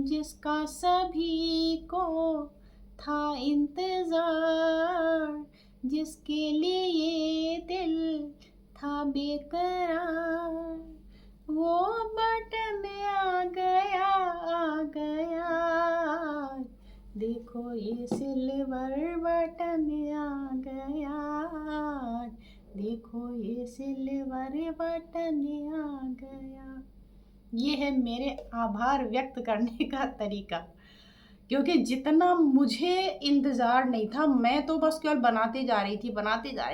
जिसका सभी को था इंतजार, जिसके लिए दिल था बेकरार, वो बटन आ गया आ गया। देखो ये सिल्वर बटन आ गया, देखो ये सिल्वर बटन आ गया। ये है मेरे आभार व्यक्त करने का तरीका, क्योंकि जितना मुझे इंतज़ार नहीं था, मैं तो बस केवल बनाते जा रही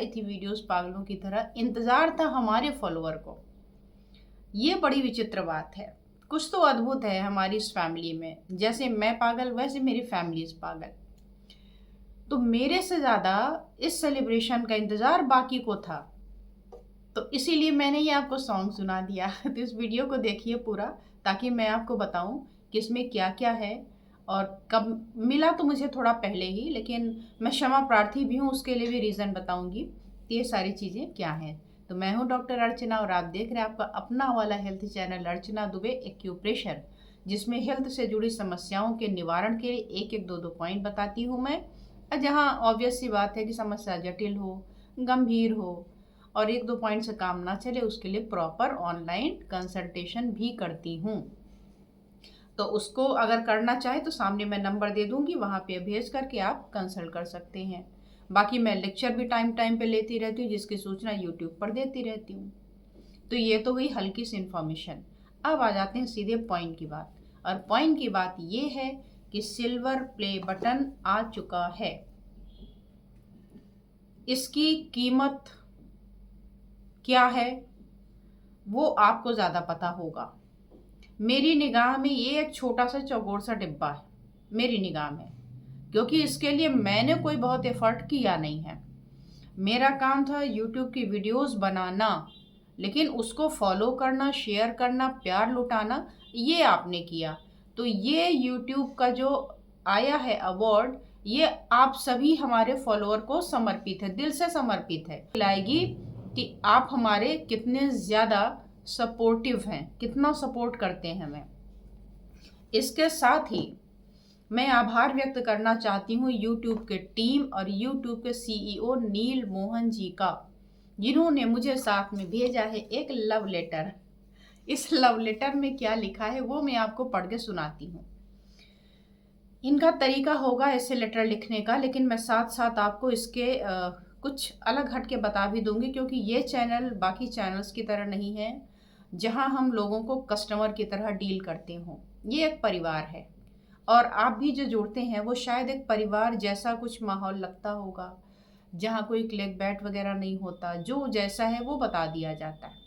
थी वीडियोस पागलों की तरह। इंतज़ार था हमारे फॉलोअर को। ये बड़ी विचित्र बात है। कुछ तो अद्भुत है हमारी इस फैमिली में। जैसे मैं पागल वैसे मेरी फैमिली इस पागल। तो मेरे से ज़्यादा इस सेलिब्रेशन का इंतज़ार बाकी को था, तो इसीलिए मैंने ये आपको सॉन्ग सुना दिया। तो इस वीडियो को देखिए पूरा, ताकि मैं आपको बताऊं कि इसमें क्या क्या है। और कब मिला तो मुझे थोड़ा पहले ही, लेकिन मैं क्षमा प्रार्थी भी हूँ, उसके लिए भी रीज़न बताऊंगी कि ये सारी चीज़ें क्या हैं। तो मैं हूँ डॉक्टर अर्चना और आप देख रहे हैं आपका अपना वाला हेल्थ चैनल अर्चना दुबे एक्यूप्रेशर, जिसमें हेल्थ से जुड़ी समस्याओं के निवारण के लिए एक एक दो दो पॉइंट बताती हूँ मैं। जहाँ ऑब्वियस सी बात है कि समस्या जटिल हो, गंभीर हो और एक दो पॉइंट से काम ना चले, उसके लिए प्रॉपर ऑनलाइन कंसल्टेशन भी करती हूँ। तो उसको अगर करना चाहे तो सामने मैं नंबर दे दूंगी, वहाँ पे भेज करके आप कंसल्ट कर सकते हैं। बाकी मैं लेक्चर भी टाइम टाइम पे लेती रहती हूँ, जिसकी सूचना यूट्यूब पर देती रहती हूँ। तो ये तो हुई हल्की सी इन्फॉर्मेशन। अब आ जाते हैं सीधे पॉइंट की बात। और पॉइंट की बात ये है कि सिल्वर प्ले बटन आ चुका है। इसकी कीमत क्या है वो आपको ज़्यादा पता होगा। मेरी निगाह में ये एक छोटा सा चौकोर सा डिब्बा है, मेरी निगाह में, क्योंकि इसके लिए मैंने कोई बहुत एफर्ट किया नहीं है। मेरा काम था यूट्यूब की वीडियोस बनाना, लेकिन उसको फॉलो करना, शेयर करना, प्यार लुटाना, ये आपने किया। तो ये यूट्यूब का जो आया है अवार्ड, ये आप सभी हमारे फॉलोअर को समर्पित है, दिल से समर्पित है। लाएगी कि आप हमारे कितने ज़्यादा सपोर्टिव हैं, कितना सपोर्ट करते हैं हमें। इसके साथ ही मैं आभार व्यक्त करना चाहती हूँ यूट्यूब के टीम और यूट्यूब के सीईओ नील मोहन जी का, जिन्होंने मुझे साथ में भेजा है एक लव लेटर। इस लव लेटर में क्या लिखा है वो मैं आपको पढ़ के सुनाती हूँ। इनका तरीका होगा ऐसे लेटर लिखने का, लेकिन मैं साथ साथ आपको इसके कुछ अलग हट के बता भी दूंगी, क्योंकि ये चैनल बाकी चैनल्स की तरह नहीं है जहां हम लोगों को कस्टमर की तरह डील करते हों। ये एक परिवार है, और आप भी जो जुड़ते हैं वो शायद एक परिवार जैसा कुछ माहौल लगता होगा, जहाँ कोई क्लिक बैट वगैरह नहीं होता, जो जैसा है वो बता दिया जाता है।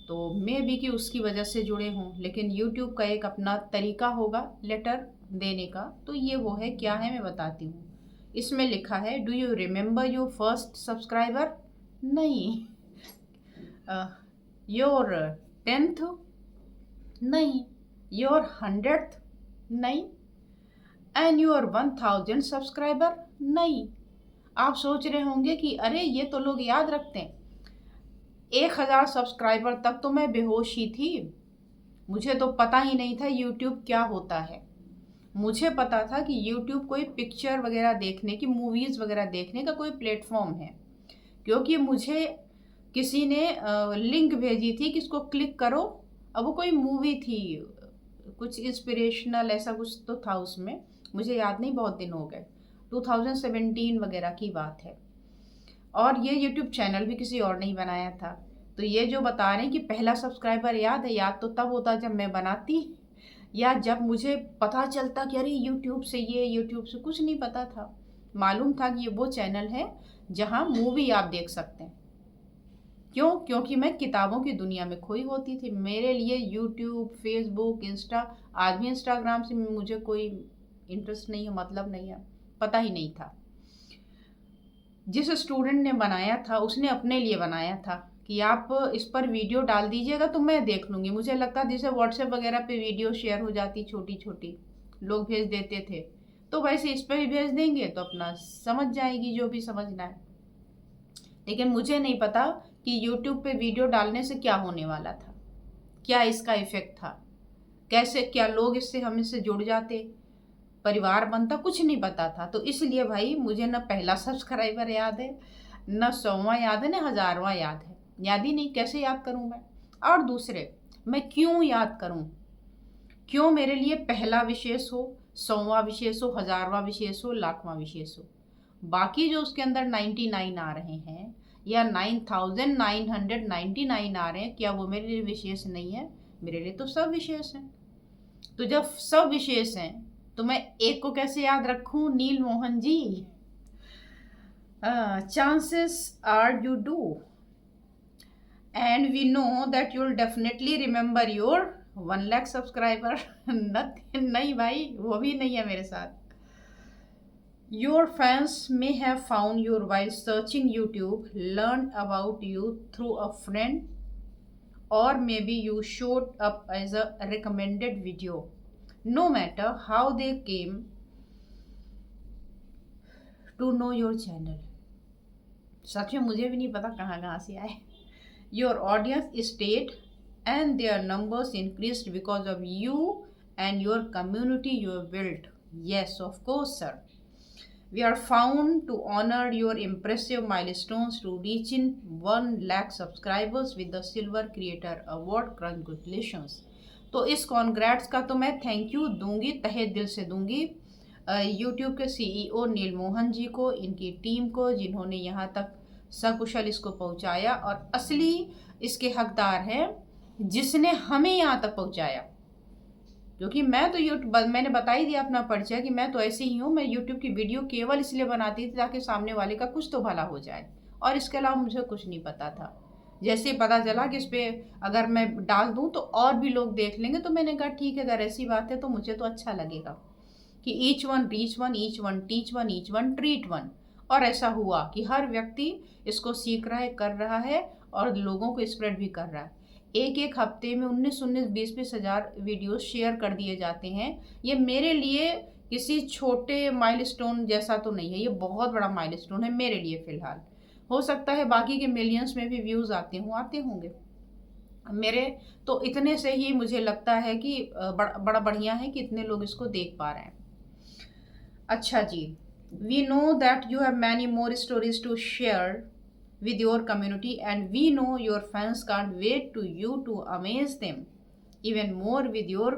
तो मे भी कि उसकी वजह से जुड़े हों, लेकिन यूट्यूब का एक अपना तरीका होगा लेटर देने का। तो ये वो है, क्या है मैं बताती हूँ। इसमें लिखा है, do you remember your first subscriber? नहीं। Your 10th? नहीं। Your 100th? नहीं। And your 1000 subscriber? नहीं। आप सोच रहे होंगे कि अरे ये तो लोग याद रखते हैं। 1000 सब्सक्राइबर तक तो मैं बेहोश ही थी। मुझे तो पता ही नहीं था यूट्यूब क्या होता है। मुझे पता था कि यूट्यूब कोई पिक्चर वगैरह देखने की, मूवीज़ वगैरह देखने का कोई प्लेटफॉर्म है, क्योंकि मुझे किसी ने लिंक भेजी थी कि इसको क्लिक करो। अब वो कोई मूवी थी, कुछ इंस्पिरेशनल ऐसा कुछ तो था उसमें, मुझे याद नहीं, बहुत दिन हो गए, 2017 वगैरह की बात है। और ये यूट्यूब चैनल भी किसी और ने ही बनाया था। तो ये जो बता रहे हैं कि पहला सब्सक्राइबर याद है, याद तो तब होता जब मैं बनाती, या जब मुझे पता चलता कि अरे यूट्यूब से, ये यूट्यूब से कुछ नहीं पता था। मालूम था कि ये वो चैनल है जहाँ मूवी आप देख सकते हैं। क्यों? क्योंकि मैं किताबों की दुनिया में खोई होती थी। मेरे लिए यूट्यूब, फेसबुक, इंस्टा, आज भी इंस्टाग्राम से मुझे कोई इंटरेस्ट नहीं है, मतलब नहीं है, पता ही नहीं था। जिस स्टूडेंट ने बनाया था उसने अपने लिए बनाया था कि आप इस पर वीडियो डाल दीजिएगा तो मैं देख लूँगी। मुझे लगता जैसे व्हाट्सएप वगैरह पे वीडियो शेयर हो जाती छोटी छोटी, लोग भेज देते थे, तो वैसे इस पर भी भेज देंगे तो अपना समझ जाएगी जो भी समझना है। लेकिन मुझे नहीं पता कि यूट्यूब पे वीडियो डालने से क्या होने वाला था, क्या इसका इफ़ेक्ट था, कैसे क्या लोग इससे हम इससे जुड़ जाते, परिवार बनता, कुछ नहीं पता था। तो इसलिए भाई मुझे न पहला सब्सक्राइबर याद है, न 100वां याद है, न 1000वां याद है, याद ही नहीं, कैसे याद करूं मैं। और दूसरे, मैं क्यों याद करूं, क्यों मेरे लिए पहला विशेष हो, 100वां विशेष हो, 1000वां विशेष हो, लाखवां विशेष हो। बाकी जो उसके अंदर 99 आ रहे हैं या 9999 आ रहे हैं, क्या वो मेरे लिए विशेष नहीं है? मेरे लिए तो सब विशेष हैं। तो जब सब विशेष हैं तो मैं एक को कैसे याद रखूं? Neal Mohan ji, chances are you do, and we know that you will definitely remember your 1 lakh subscriber. नहीं भाई, वो भी नहीं है मेरे साथ। Your fans may have found you while searching YouTube, learned about you through a friend, or maybe you showed up as a recommended video. No matter how they came to know your channel. सच में मुझे भी नहीं पता कहाँ कहाँ से आए। Your audience stayed and their numbers increased because of you and your community you have built. Yes, of course, sir. We are found to honor your impressive milestones to reaching 1 lakh subscribers with the Silver Creator Award. Congratulations. तो इस congrats का तो मैं thank you दूंगी, तहे दिल से दूंगी यूट्यूब के CEO नील मोहन जी को, इनकी टीम को, जिन्होंने यहाँ तक सकुशल इसको पहुँचाया, और असली इसके हकदार हैं जिसने हमें यहाँ तक पहुँचाया। क्योंकि मैं तो यूट्यूब, मैंने बता ही दिया अपना परिचय कि मैं तो ऐसी ही हूँ। मैं यूट्यूब की वीडियो केवल इसलिए बनाती थी ताकि सामने वाले का कुछ तो भला हो जाए, और इसके अलावा मुझे कुछ नहीं पता था। जैसे पता चला कि इस पर अगर मैं डाल दूँ तो और भी लोग देख लेंगे, तो मैंने कहा ठीक है, अगर ऐसी बात है तो मुझे तो अच्छा लगेगा कि each one reach one, each one teach one, each one treat one. और ऐसा हुआ कि हर व्यक्ति इसको सीख रहा है, कर रहा है, और लोगों को स्प्रेड भी कर रहा है। एक हफ्ते में 19-20 हज़ार वीडियो शेयर कर दिए जाते हैं। ये मेरे लिए किसी छोटे माइलस्टोन जैसा तो नहीं है, ये बहुत बड़ा माइलस्टोन है मेरे लिए फ़िलहाल। हो सकता है बाकी के मिलियंस में भी व्यूज़ आते होंगे। मेरे तो इतने से ही मुझे लगता है कि बड़ा बढ़िया है कि इतने लोग इसको देख पा रहे हैं। अच्छा जी, we know that you have many more stories to share with your community, and we know your fans can't wait to you to amaze them even more with your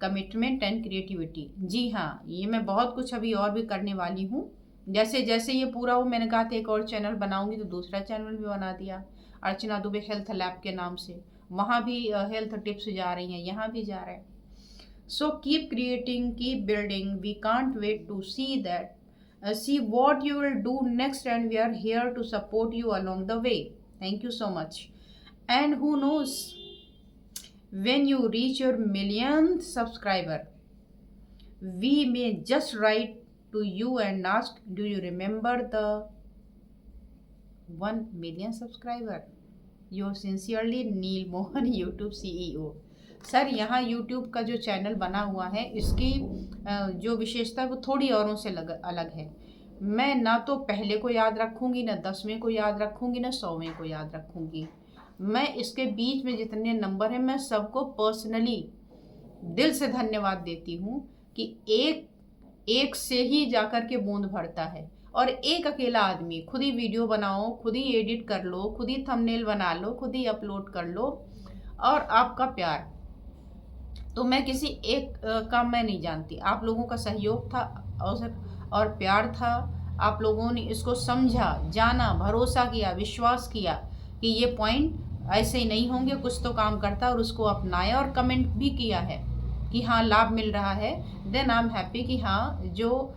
commitment and creativity. जी हाँ, ये मैं बहुत कुछ अभी और भी करने वाली हूँ। जैसे जैसे ये पूरा हो, मैंने कहा था एक और चैनल बनाऊंगी, तो दूसरा चैनल भी बना दिया अर्चना दुबे हेल्थ लैब के नाम से। वहाँ भी हेल्थ टिप्स जा रही हैं, यहाँ भी जा रहे हैं। So keep creating, keep building, we can't wait to see that see what you will do next, and we are here to support you along the way. Thank you so much. And who knows, when you reach your millionth subscriber, we may just write to you and ask, do you remember the 1 million subscriber? Yours sincerely, nil Mohan, YouTube CEO. Sir, यहाँ YouTube का जो channel बना हुआ है, इसकी जो विशेषता है वो थोड़ी औरों से अलग है। मैं ना तो पहले को याद रखूँगी, ना 10वें को याद रखूँगी, ना 100वें को याद रखूँगी। मैं इसके बीच में जितने नंबर हैं, मैं सबको पर्सनली दिल से धन्यवाद देती हूँ कि एक से ही जाकर के बूंद भरता है। और एक अकेला आदमी खुद ही वीडियो बनाओ, खुद ही एडिट कर लो, खुद ही थंबनेल बना लो, खुद ही अपलोड कर लो, और आपका प्यार। तो मैं किसी एक का मैं नहीं जानती, आप लोगों का सहयोग था और प्यार था। आप लोगों ने इसको समझा, जाना, भरोसा किया, विश्वास किया कि ये पॉइंट ऐसे ही नहीं होंगे, कुछ तो काम करता, और उसको अपनाया, और कमेंट भी किया है कि हाँ लाभ मिल रहा है। देन आई एम हैप्पी कि हाँ, जो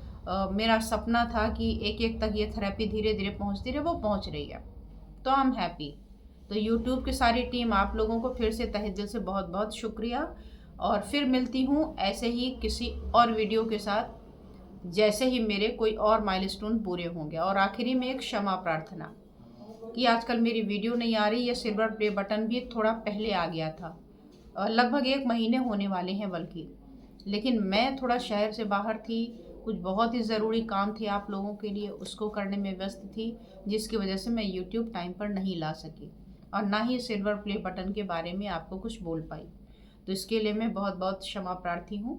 मेरा सपना था कि एक तक ये थेरेपी धीरे धीरे पहुँचती रहे, वो पहुँच रही है। तो आई एम हैप्पी। तो यूट्यूब की सारी टीम, आप लोगों को फिर से तहे दिल से बहुत बहुत शुक्रिया, और फिर मिलती हूँ ऐसे ही किसी और वीडियो के साथ, जैसे ही मेरे कोई और माइलस्टोन पूरे होंगे। और आखिरी में एक क्षमा प्रार्थना कि आजकल मेरी वीडियो नहीं आ रही, ये सिल्वर प्ले बटन भी थोड़ा पहले आ गया था, लगभग 1 महीने होने वाले हैं बल्कि, लेकिन मैं थोड़ा शहर से बाहर थी, कुछ बहुत ही ज़रूरी काम थे आप लोगों के लिए, उसको करने में व्यस्त थी, जिसकी वजह से मैं यूट्यूब टाइम पर नहीं ला सकी, और ना ही सिल्वर प्ले बटन के बारे में आपको कुछ बोल पाई। तो इसके लिए मैं बहुत बहुत क्षमा प्रार्थी हूँ।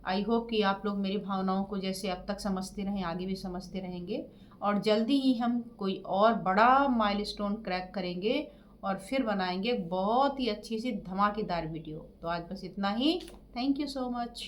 आई होप कि आप लोग मेरी भावनाओं को जैसे अब तक समझते रहें, आगे भी समझते रहेंगे, और जल्दी ही हम कोई और बड़ा माइलस्टोन क्रैक करेंगे और फिर बनाएंगे बहुत ही अच्छी सी धमाकेदार वीडियो। तो आज बस इतना ही। Thank you so much.